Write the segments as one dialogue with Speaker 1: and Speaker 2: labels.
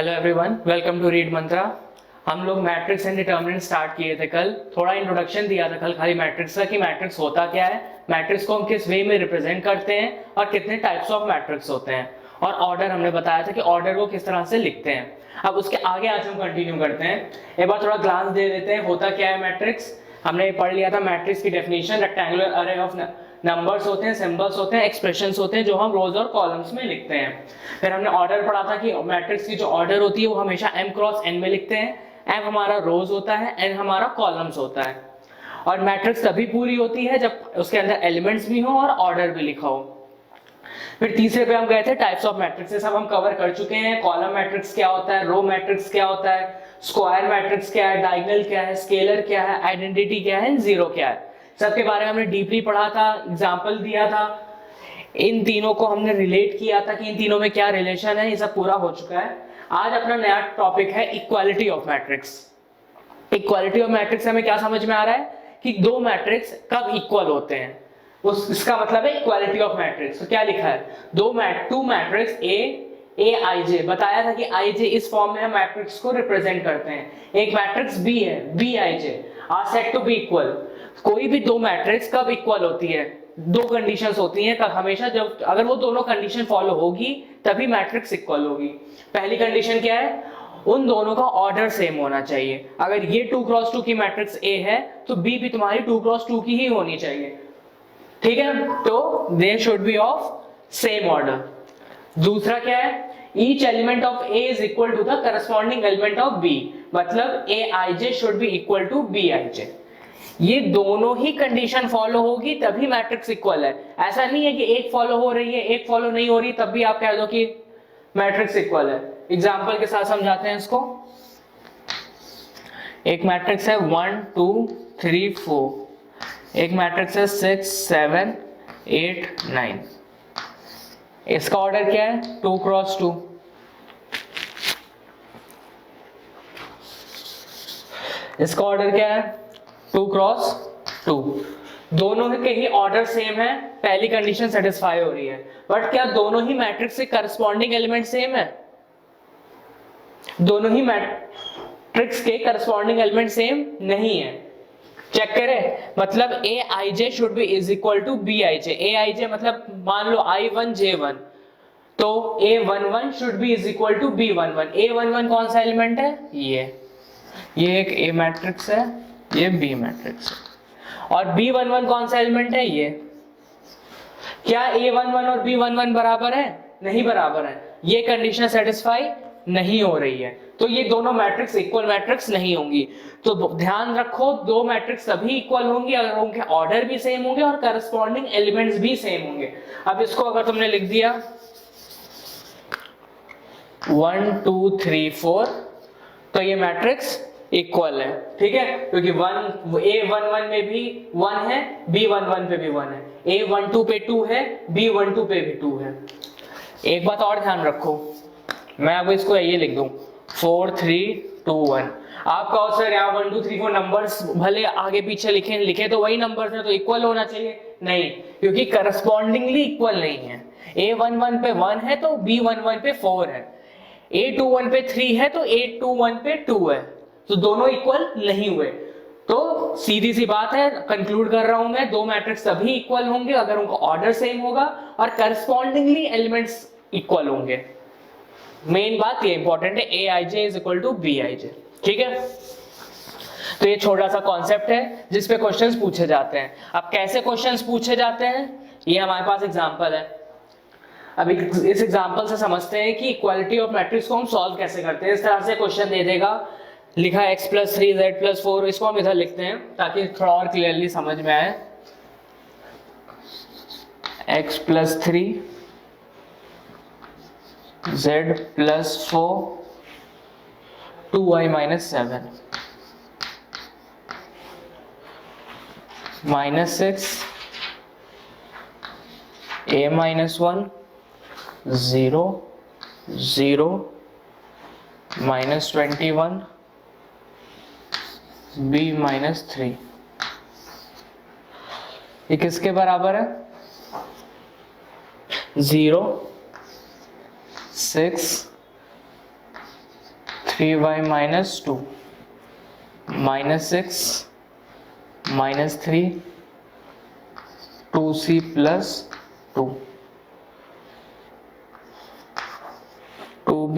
Speaker 1: Hello everyone, welcome to Read Mantra. हम लोग matrix and determinant start किए थे कल। थोड़ा इंट्रोडक्शन दिया था कल खाली मैट्रिक्स का कि मैट्रिक्स होता क्या है, मैट्रिक्स को हम किस वे में रिप्रेजेंट करते हैं और कितने टाइप्स ऑफ मैट्रिक्स होते हैं, और ऑर्डर हमने बताया था कि ऑर्डर को किस तरह से लिखते हैं। अब उसके आगे आज हम कंटिन्यू करते हैं। एक बार थोड़ा ग्लांस दे देते हैं होता क्या है मैट्रिक्स। हमने पढ़ लिया था मैट्रिक्स की डेफिनेशन, रेक्टेंगुलर अरे ऑफ नंबर्स होते हैं, सिंबल्स होते हैं, एक्सप्रेशंस होते हैं जो हम रोज और कॉलम्स में लिखते हैं। फिर हमने ऑर्डर पढ़ा था कि मैट्रिक्स की जो ऑर्डर होती है वो हमेशा m क्रॉस n में लिखते हैं। m हमारा रोज होता है, n हमारा कॉलम्स होता है। और मैट्रिक्स तभी पूरी होती है जब उसके अंदर एलिमेंट्स भी हो और ऑर्डर भी लिखा हो। फिर तीसरे पे हम गए थे टाइप्स ऑफ मैट्रिक्स, सब हम कवर कर चुके हैं। कॉलम मैट्रिक्स क्या होता है, रो मैट्रिक्स क्या होता है, स्क्वायर मैट्रिक्स क्या है, डायगोनल क्या है, स्केलर क्या है, आइडेंटिटी क्या है, जीरो क्या है, सबके बारे में हमने डीपली पढ़ा था, एग्जाम्पल दिया था। इन तीनों को हमने रिलेट किया था कि इन तीनों में क्या रिलेशन है, ये सब पूरा हो चुका है। आज अपना नया टॉपिक है equality of matrix. Equality of matrix हमें क्या समझ में आ रहा है कि दो मैट्रिक्स कब इक्वल होते हैं, इसका मतलब है इक्वालिटी ऑफ मैट्रिक्स। तो क्या लिखा है, टू मैट्रिक्स ए आई जे, बताया था कि आई जे इस फॉर्म में हम मैट्रिक्स को रिप्रेजेंट करते हैं। एक मैट्रिक्स बी है, B I J are said to be equal. कोई भी दो मैट्रिक्स कब इक्वल होती है, दो कंडीशंस होती हैं हमेशा, जब अगर वो दोनों कंडीशन फॉलो होगी तभी मैट्रिक्स इक्वल होगी। पहली कंडीशन क्या है, उन दोनों का ऑर्डर सेम होना चाहिए। अगर ये 2x2 की मैट्रिक्स ए है तो बी भी तुम्हारी 2x2 की ही होनी चाहिए, ठीक है। तो they should be of same order. दूसरा क्या है, each element of A is equal to the corresponding element of B, मतलब A I J should be equal to B I J. ये दोनों ही कंडीशन फॉलो होगी तभी मैट्रिक्स इक्वल है। ऐसा नहीं है कि एक फॉलो हो रही है एक फॉलो नहीं हो रही तब भी आप कह दो कि मैट्रिक्स इक्वल है। एग्जांपल के साथ समझाते हैं इसको। एक मैट्रिक्स है 1 2 3 4, एक मैट्रिक्स है 6 7 8 9। इसका ऑर्डर क्या है, 2x2। इसका ऑर्डर क्या है, 2x2। दोनों के ही ऑर्डर सेम है, पहली कंडीशन सेटिस्फाई हो रही है। बट क्या दोनों ही मैट्रिक्स के करस्पॉन्डिंग एलिमेंट सेम है, दोनों ही मैट्रिक्स के करस्पॉन्डिंग एलिमेंट सेम नहीं है। चेक करें, मतलब A I J should be is equal to B I J. A I J मतलब मान लो I1 J1, तो A11 should be is equal to B11। A11 कौन सा एलिमेंट है, ये एक A मैट्रिक्स है, ये B मैट्रिक्स है। और B11 कौन सा एलिमेंट है, ये। क्या A11 और B11 बराबर है, नहीं बराबर है। ये कंडीशन सेटिस्फाई नहीं हो रही है, तो ये दोनों मैट्रिक्स इक्वल मैट्रिक्स नहीं होंगी। तो ध्यान रखो, दो मैट्रिक्स तभी इक्वल होंगी अगर उनके ऑर्डर भी सेम होंगे और करस्पॉन्डिंग एलिमेंट्स भी सेम होंगे। अब इसको अगर तुमने लिख दिया 1 2 3 4, तो ये मैट्रिक्स इक्वल है, ठीक है, क्योंकि A11 में भी 1 है, B11 पे भी 1 है, A12 पे 2 है, B12 पे भी 2 है। एक बात और ध्यान रखो, मैं आपको इसको ये लिख दूं 4 3 2 1। आप कहो सर यहाँ 1 2 3 4 नंबर्स भले आगे पीछे लिखे तो वही नंबर्स है, तो इक्वल होना चाहिए, नहीं, क्योंकि करस्पॉन्डिंगली इक्वल नहीं है। A11 पे 1 है तो B11 पे 4 है, A21 पे 3 है तो A21 पे 2 है, तो दोनों इक्वल नहीं हुए। तो सीधी सी बात है, कंक्लूड कर रहा हूं मैं, दो मैट्रिक्स तभी इक्वल होंगे अगर उनका ऑर्डर सेम होगा और करस्पॉन्डिंगली एलिमेंट्स इक्वल होंगे। मेन बात ये इंपॉर्टेंट है, A I J is equal to B I J, ठीक है। तो ये छोटा सा कॉन्सेप्ट है जिसपे क्वेश्चंस पूछे जाते हैं। अब कैसे क्वेश्चंस पूछे जाते हैं, ये हमारे पास एग्जांपल है। अब इस एग्जांपल से समझते हैं कि इक्वालिटी ऑफ मैट्रिक्स को हम सॉल्व कैसे करते हैं। इस तरह से क्वेश्चन दे देगा, लिखा है x + 3 z + 4, इसको हम इधर लिखते हैं ताकि थोड़ा और क्लियरली समझ में आए। x + 3 z + 4 2y - 7 -6 a - 1 0 0 -21 b - 3। ये किसके बराबर है, 0 6 3y minus 2 minus 6 minus 3 2c plus 2 2b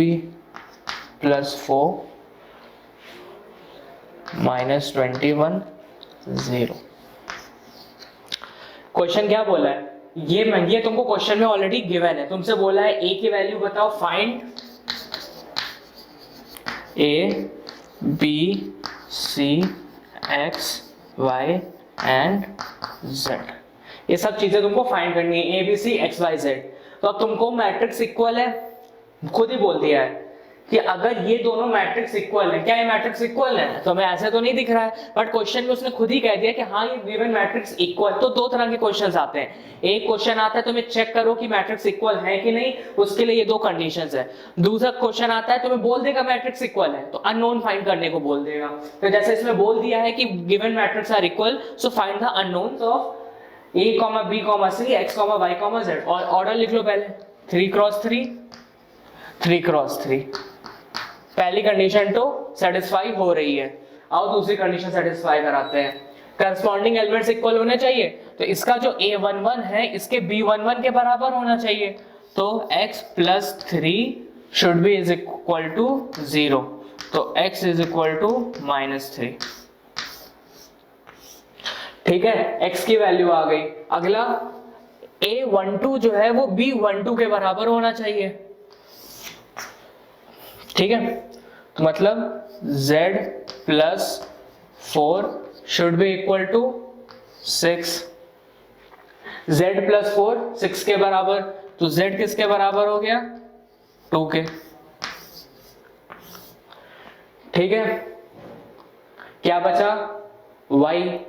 Speaker 1: plus 4 minus 21 0। Question क्या बोला है? ये तुमको क्वेश्चन में ऑलरेडी गिवन है। तुमसे बोला है a की वैल्यू बताओ, find a b c x y and z। ये सब चीजें तुमको फाइंड करनी है, a b c x y z। तो अब तुमको मैट्रिक्स इक्वल है, खुद ही बोल दिया है कि अगर ये दोनों मैट्रिक्स इक्वल है, क्या ये मैट्रिक्स इक्वल है? तो हमें ऐसे तो नहीं दिख रहा है, बट क्वेश्चन में उसने खुद ही कह दिया कि हाँ ये गिवन मैट्रिक्स इक्वल। तो दो तरह के क्वेश्चंस आते हैं। एक क्वेश्चन आता है तुम्हें चेक करो कि मैट्रिक्स इक्वल है कि नहीं, उसके लिए ये दो कंडीशंस है। दूसरा क्वेश्चन आता है तुम्हें बोल देगा मैट्रिक्स इक्वल है, तो अननोन फाइंड करने को बोल देगा। तो जैसे इसमें बोल दिया है कि given matrix are equal, so find the unknowns of a, b, c, x, y, z। और ऑर्डर लिख लो पहले, 3 क्रॉस 3 3 क्रॉस 3। पहली कंडीशन तो सेटिस्फाई हो रही है, आओ दूसरी कंडीशन सेटिस्फाई कराते हैं। करस्पॉन्डिंग एलिमेंट्स इक्वल होने चाहिए, तो इसका जो a11 है इसके b11 के बराबर होना चाहिए। तो x plus 3 should be is equal to 0, तो x इज इक्वल टू -3। ठीक है, x की वैल्यू आ गई। अगला a12 जो है वो b12 के बराबर होना चाहिए। ठीक है, तो मतलब z plus 4 should be equal to 6। z plus 4 6 के बराबर, तो z किसके बराबर हो गया? 2 के। ठीक है, क्या बचा? y।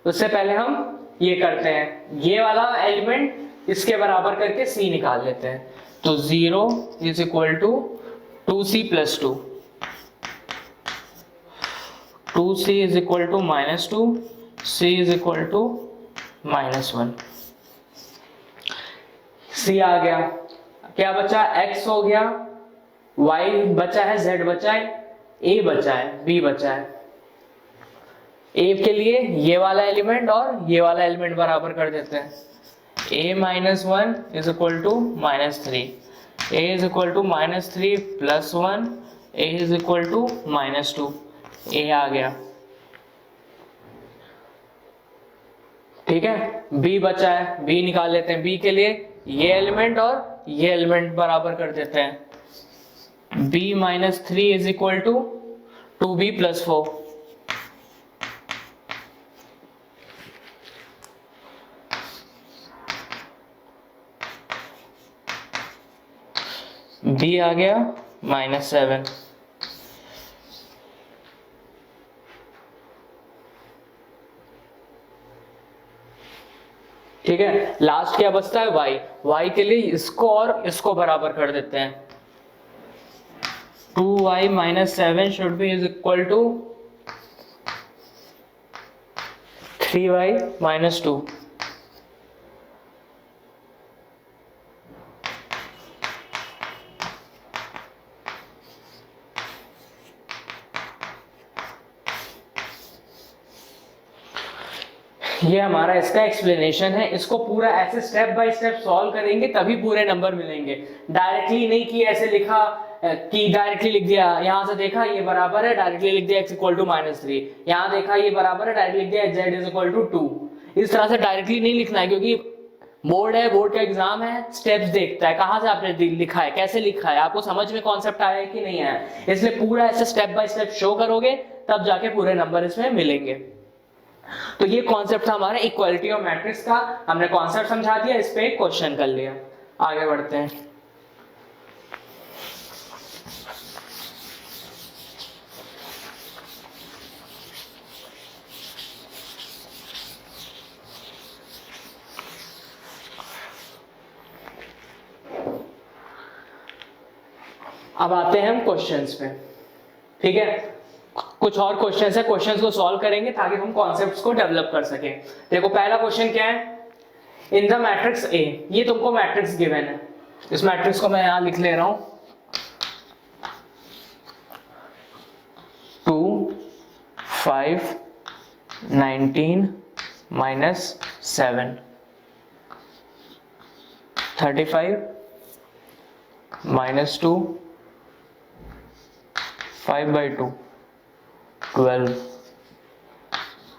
Speaker 1: उससे पहले हम ये करते हैं, ये वाला एलिमेंट इसके बराबर करके c निकाल लेते हैं। तो 0 is equal to 2c plus 2, 2c is equal to -2, c is equal to -1। c आ गया, क्या बचा? x हो गया, y बचा है, z बचा है, a बचा है, b बचा है। a के लिए ये वाला एलिमेंट और ये वाला एलिमेंट बराबर कर देते हैं। a minus 1 is equal to -3, a is equal to -3 plus 1, a is equal to -2, a आ गया। ठीक है, b बचा है, b निकाल लेते हैं। b के लिए ये एलिमेंट और ये एलिमेंट बराबर कर देते हैं। b -3 is equal to 2b plus 4। b आ गया -7। ठीक है, लास्ट क्या बचता है? y। y के लिए इसको और इसको बराबर कर देते हैं। 2y -7 should be is equal to 3y -2। ये हमारा इसका एक्सप्लेनेशन है। इसको पूरा ऐसे स्टेप बाय स्टेप सॉल्व करेंगे तभी पूरे नंबर मिलेंगे। डायरेक्टली नहीं कि ऐसे लिखा कि डायरेक्टली लिख दिया, यहाँ से देखा ये बराबर है, डायरेक्टली लिख दिया x इक्वल टू -3, यहाँ देखा ये बराबर है, डायरेक्टली लिख दिया z इज इक्वल टू 2। इस तरह से डायरेक्टली नहीं लिखना है, क्योंकि बोर्ड है, बोर्ड का एग्जाम है, स्टेप्स देखता है कहाँ से आपने लिखा है, कैसे लिखा है, आपको समझ में कॉन्सेप्ट आया है कि नहीं आया। इसलिए पूरा ऐसे स्टेप बाय स्टेप शो करोगे तब जाके पूरे नंबर इसमें मिलेंगे। तो ये कॉन्सेप्ट था हमारा इक्वालिटी ऑफ मैट्रिक्स का। हमने कॉन्सेप्ट समझा दिया, इस पे क्वेश्चन कर लिया। आगे बढ़ते हैं। अब आते हैं हम क्वेश्चंस पे। ठीक है, कुछ और क्वेश्चंस है, क्वेश्चंस को सॉल्व करेंगे ताकि हम कॉन्सेप्ट्स को डेवलप कर सके। देखो पहला क्वेश्चन क्या है? इन द मैट्रिक्स ए, ये तुमको मैट्रिक्स गिवन है, इस मैट्रिक्स को मैं यहां लिख ले रहा हूं। 5 19 माइनस 7 35 माइनस 2 5/2 12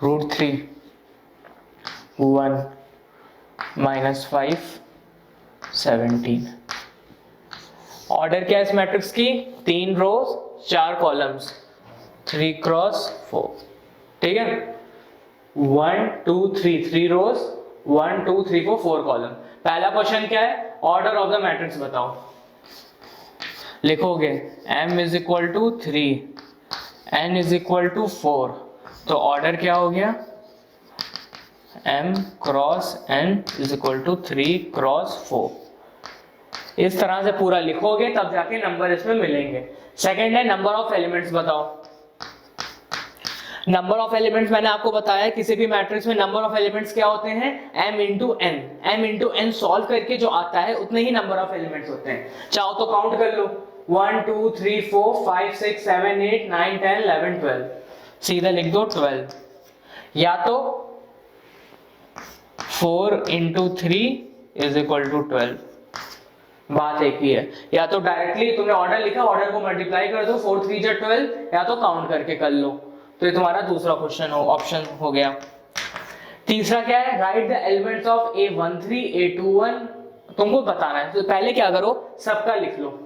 Speaker 1: √3 1 माइनस 5 17। ऑर्डर क्या है इस मैट्रिक्स की? 3 रोज 4 कॉलम्स 3 क्रॉस 4। ठीक है, 1 2 3 3 रोज 1 2 3 4 कॉलम। पहला क्वेश्चन क्या है? ऑर्डर ऑफ द मैट्रिक्स बताओ। लिखोगे m is equal to 3 n is equal to 4, तो ऑर्डर क्या हो गया? m cross n is equal to 3 cross 4। इस तरह से पूरा लिखोगे तब जाके नंबर इसमें मिलेंगे। सेकंड है नंबर ऑफ एलिमेंट्स बताओ। नंबर ऑफ एलिमेंट्स मैंने आपको बताया किसी भी मैट्रिक्स में नंबर ऑफ एलिमेंट्स क्या होते हैं? m into n। m into n solve करके जो आता है उतने ही नंबर ऑफ एलिमेंट्स होते हैं। चाहो तो काउंट कर लो 1 2 3 4 5 6 7 8 9 10 11 12, सीधा लिख दो 12। या तो 4 इंटू 3 इज इक्वल टू 12, बात एक ही है। या तो डायरेक्टली तुमने ऑर्डर लिखा, ऑर्डर को मल्टीप्लाई कर दो 4 3 जा 12, या तो काउंट करके कर लो। तो ये तुम्हारा दूसरा क्वेश्चन ऑप्शन हो गया। तीसरा क्या है? Right the elements of A13 A21। तुमको बताना है तो पहले क्या करो, सबका लिख लो।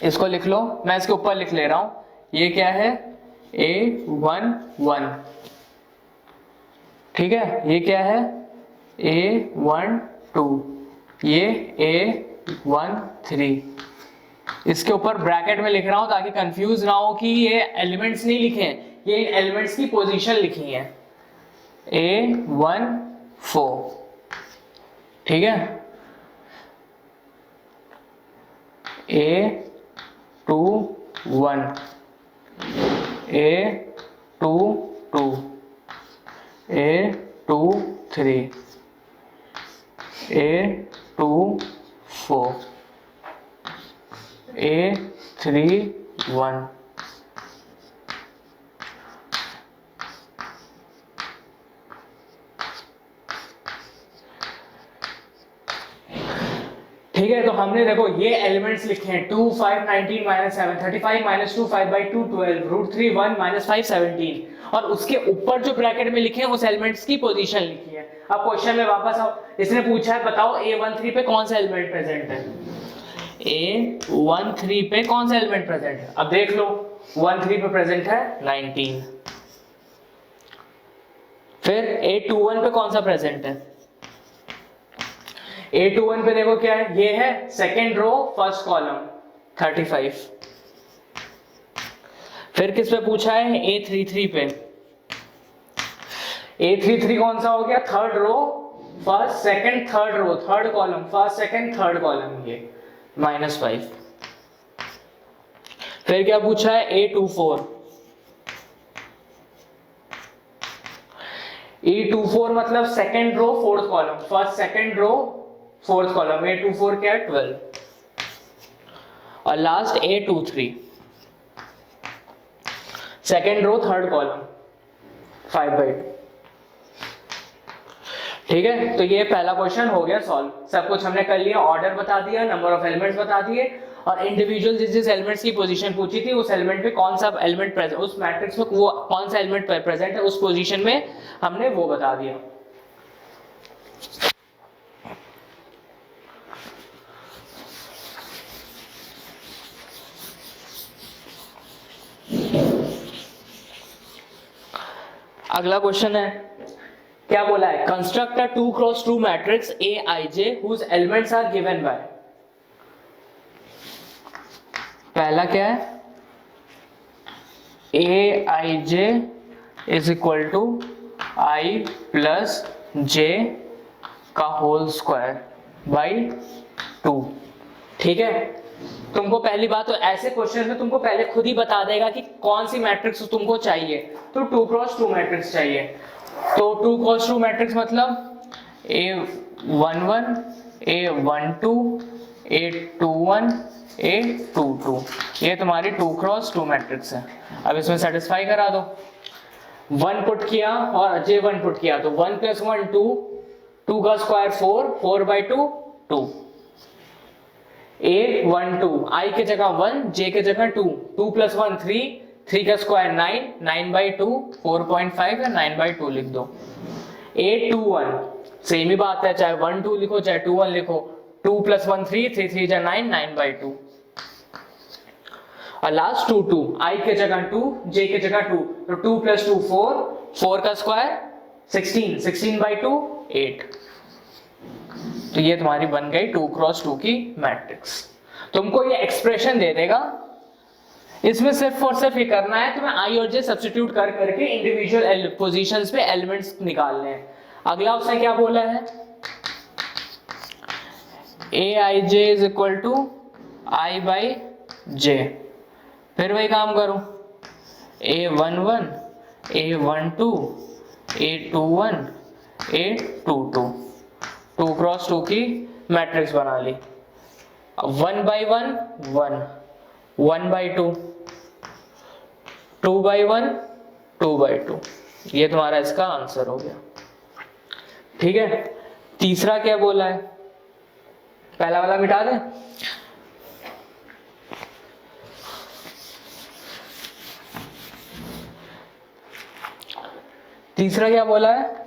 Speaker 1: इसको लिख लो, मैं इसके ऊपर लिख ले रहा हूं। ये क्या है? A11। ठीक है, ये क्या है? A12, ये A13। इसके ऊपर ब्रैकेट में लिख रहा हूं ताकि कंफ्यूज ना हो कि ये एलिमेंट्स नहीं लिखे हैं, ये एलिमेंट्स की पोजीशन लिखी है। A14, ठीक है, A21, A22, A23, A24, A31। ठीक है, तो हमने देखो ये एलिमेंट्स लिखे हैं 2 5 19 माइनस 7 35 माइनस 2 5/2 12 √3 1 माइनस 5 17, और उसके ऊपर जो ब्रैकेट में लिखे हैं उस एलिमेंट्स की पोजीशन लिखी है। अब क्वेश्चन में वापस आओ, इसने पूछा है बताओ A13 पे कौन सा एलिमेंट प्रेजेंट है? A13 पे कौन सा एलिमेंट प्रेजेंट है? अब देख लो 13 पे प्रेजेंट है 19। फिर A21 पे कौन सा प्रेजेंट है? A21 पे देखो क्या है, ये है सेकेंड रो फर्स्ट कॉलम 35। फिर किस पे पूछा है? A33 पे। A33 कौन सा हो गया? Third row first second third row third column first second third column, ये -5। फिर क्या पूछा है? A24। A24 मतलब second row fourth column first second row fourth column, A24 क्या है? 12। और last A23 second row third column 5/2। ठीक है, तो ये पहला क्वेश्चन हो गया सॉल्व। सब कुछ हमने कर लिया, ऑर्डर बता दिया, नंबर ऑफ एलिमेंट्स बता दिए, और इंडिविजुअल जिस एलिमेंट्स की पोजीशन पूछी थी उस एलिमेंट पे कौन सा एलिमेंट प्रेजेंट, उस मैट्रिक्स में वो कौन सा एलिमेंट प्रेजेंट है उस पोजीशन में हमने वो बता दिया। अगला क्वेश्चन है, क्या बोला है? Construct a 2x2 matrix Aij whose elements are given by। पहला क्या है? Aij is equal to I plus j का होल स्क्वायर बाई 2। ठीक है, तुमको पहली बात तो ऐसे क्वेश्चन में तुमको पहले खुद ही बता देगा कि कौन सी मैट्रिक्स तुमको चाहिए। तो 2x2 मैट्रिक्स चाहिए, तो 2x2 मैट्रिक्स मतलब A11 A12 A21 A22, ये तुम्हारी 2x2 मैट्रिक्स है। अब इसमें सेटिस्फाई करा दो। 1 पुट किया और j1 पुट किया, तो 1 + 1 2, 2 का स्क्वायर 4, 4/2 2, A1 2, I के जगह 1, J के जगह 2, 2 + 1 3, 3 का स्क्वायर 9, 9/2, 4.5 या 9/2 लिख दो। A21 सेम ही बात है, चाहे 1 2 लिखो चाहे 2 1 लिखो, 2 + 1 3, 3 3 जा 9, 9/2। और लास्ट 2 2, I के जगह 2, J के जगह 2, तो 2 + 2 4, 4 का स्क्वायर 16, 16/2 8। तो ये तुम्हारी बन गई 2 × 2 की मैट्रिक्स। तुमको ये एक्सप्रेशन दे देगा, इसमें सिर्फ और सिर्फ ये करना है तुम्हें आई और जे सब्स्टिट्यूट कर करके इंडिविजुअल पोजीशंस पे एलिमेंट्स निकालने हैं। अगला उसने क्या बोला है, Aij = I/j। फिर वही काम करो, A11, A12, A21, A22, 2 × 2 की मैट्रिक्स बना ली। 1/1 1, 1/2, 2/1 2/2, ये तुम्हारा इसका आंसर हो गया। ठीक है, तीसरा क्या बोला है, पहला वाला मिटा दें। तीसरा क्या बोला है,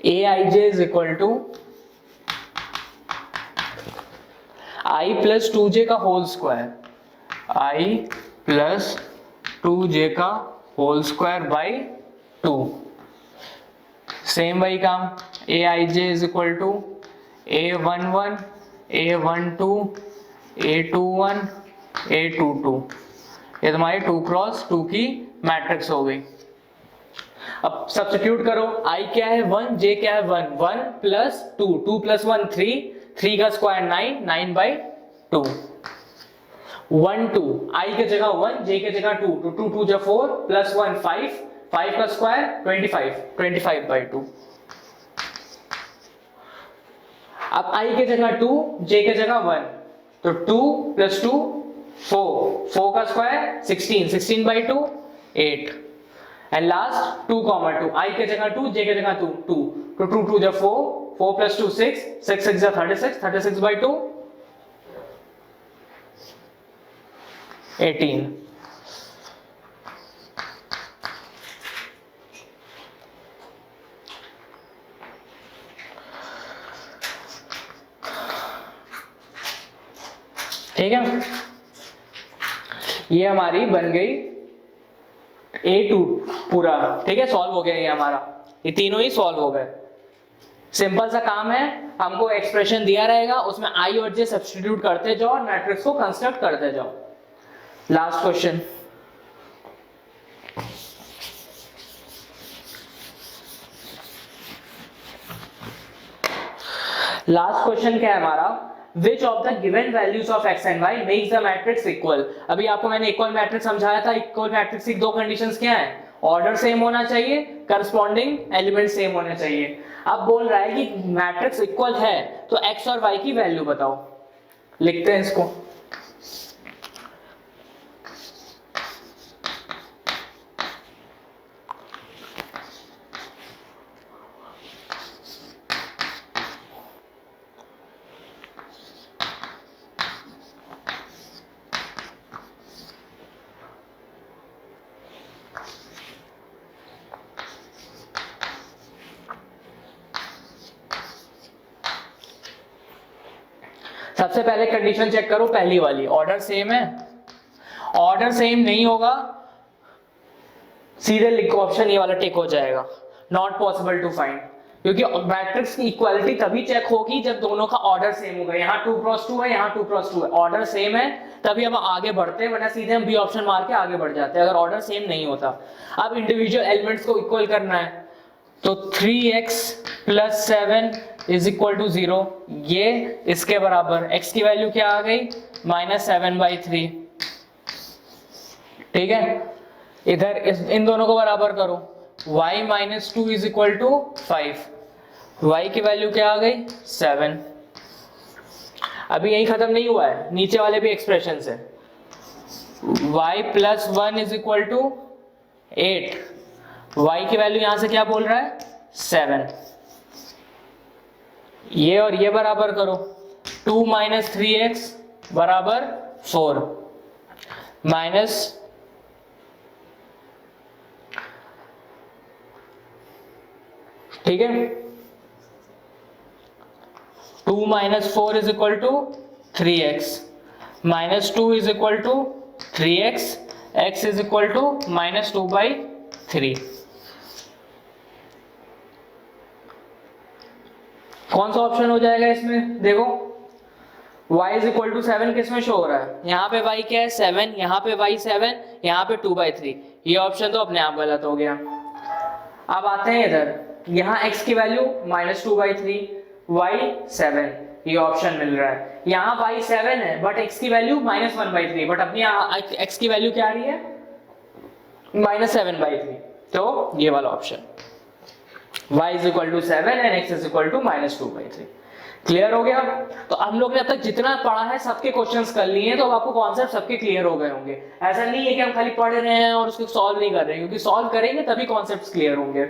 Speaker 1: Aij = I + 2j का होल स्क्वायर, I + 2j का होल स्क्वायर बाई 2। सेम वही काम, Aij = A11, A12, A21, A22, ये तुम्हारी 2 × 2 की मैट्रिक्स हो गई। अब सब्स्टिट्यूट करो, I क्या है 1, J क्या है 1, 1 + 2, 2 + 1 3, 3 का स्क्वायर 9, 9/2, 1 2, I के जगह 1, J के जगह 2, तो 2 2 जा 4, + 1 5, 5 का स्क्वायर 25, 25/2। अब I के जगह 2, J के जगह 1, तो 2 + 2 4, 4 का स्क्वायर 16, 16/2 8। एंड लास्ट 2, 2, I के जगह 2, J के जगह 2, 2, तो 2 2 जा 4, 4 + 2 6, 6 6 जा 36, 36/2 18। ठीक है, ये हमारी बन गई A2 पूरा। ठीक है, सॉल्व हो गया ये हमारा, ये तीनों ही सॉल्व हो गए। सिंपल सा काम है, हमको एक्सप्रेशन दिया रहेगा, उसमें I और J सब्स्टिट्यूट करते जाओ और मैट्रिक्स को कंस्ट्रक्ट करते जाओ। लास्ट क्वेश्चन, लास्ट क्वेश्चन क्या है हमारा, Which of the given values of x and y makes the matrix equal। अभी आपको मैंने इक्वल मैट्रिक्स समझाया था, इक्वल मैट्रिक्स की दो कंडीशंस क्या है, ऑर्डर सेम होना चाहिए, करस्पॉन्डिंग एलिमेंट सेम होने चाहिए। अब बोल रहा है कि मैट्रिक्स इक्वल है तो x और y की वैल्यू बताओ, लिखते हैं इसको। सबसे पहले कंडीशन चेक करो, पहली वाली, ऑर्डर सेम है। ऑर्डर सेम नहीं होगा, सीधे लिखो ऑप्शन ये वाला टिक हो जाएगा, नॉट पॉसिबल टू फाइंड, क्योंकि मैट्रिक्स की इक्वालिटी तभी चेक होगी जब दोनों का ऑर्डर सेम होगा। यहाँ 2 × 2 है, यहाँ 2 × 2 है, ऑर्डर सेम है तभी हम आगे बढ़ते हैं, वरना सीधे हम बी ऑप्शन मार के आगे बढ़ जाते हैं अगर ऑर्डर सेम नहीं होता। अब इंडिविजुअल एलिमेंट्स को इक्वल करना है, तो 3x + 7 = 0, ये इसके बराबर, x की वैल्यू क्या आ गई -7/3। ठीक है, इधर इन दोनों को बराबर करो, y - 2 = 5, y की वैल्यू क्या आ गई 7। अभी यही खत्म नहीं हुआ है, नीचे वाले भी एक्सप्रेशन है, y plus 1 is equal to 8, y की वैल्यू यहां से क्या बोल रहा है 7, ये और ये बराबर करो, 2 माइनस 3x बराबर 4 माइनस, ठीक है, 2 minus 4 is equal to 3x minus 2 is equal to 3x, x is equal to minus 2/3। कौन सा ऑप्शन हो जाएगा इसमें, देखो y इज इक्वल टू 7 किस में शो हो रहा है, यहाँ पे y क्या है 7, यहाँ पे y 7, यहाँ पे 2/3, ये ऑप्शन तो अपने आप गलत हो गया। अब आते हैं इधर, यहाँ x की वैल्यू माइनस 2/3, y 7, ये ऑप्शन मिल रहा है, यहाँ y 7 है बट x की वैल्यू माइनस 1/3, बट अपनी x की वैल्यू क्या आ रही है माइनस 7/3, तो ये वाला option y is equal to 7 and x is equal to minus 2/3। Clear हो गया। तो हम लोग ने अब तक जितना पढ़ा है सबके क्वेश्चंस कर लिए हैं, तो अब आपको कॉन्सेप्ट सबके क्लियर हो गए होंगे। ऐसा नहीं है कि हम खाली पढ़ रहे हैं और उसको सॉल्व नहीं कर रहे हैं, क्योंकि सॉल्व करेंगे तभी कॉन्सेप्ट्स क्लियर होंगे।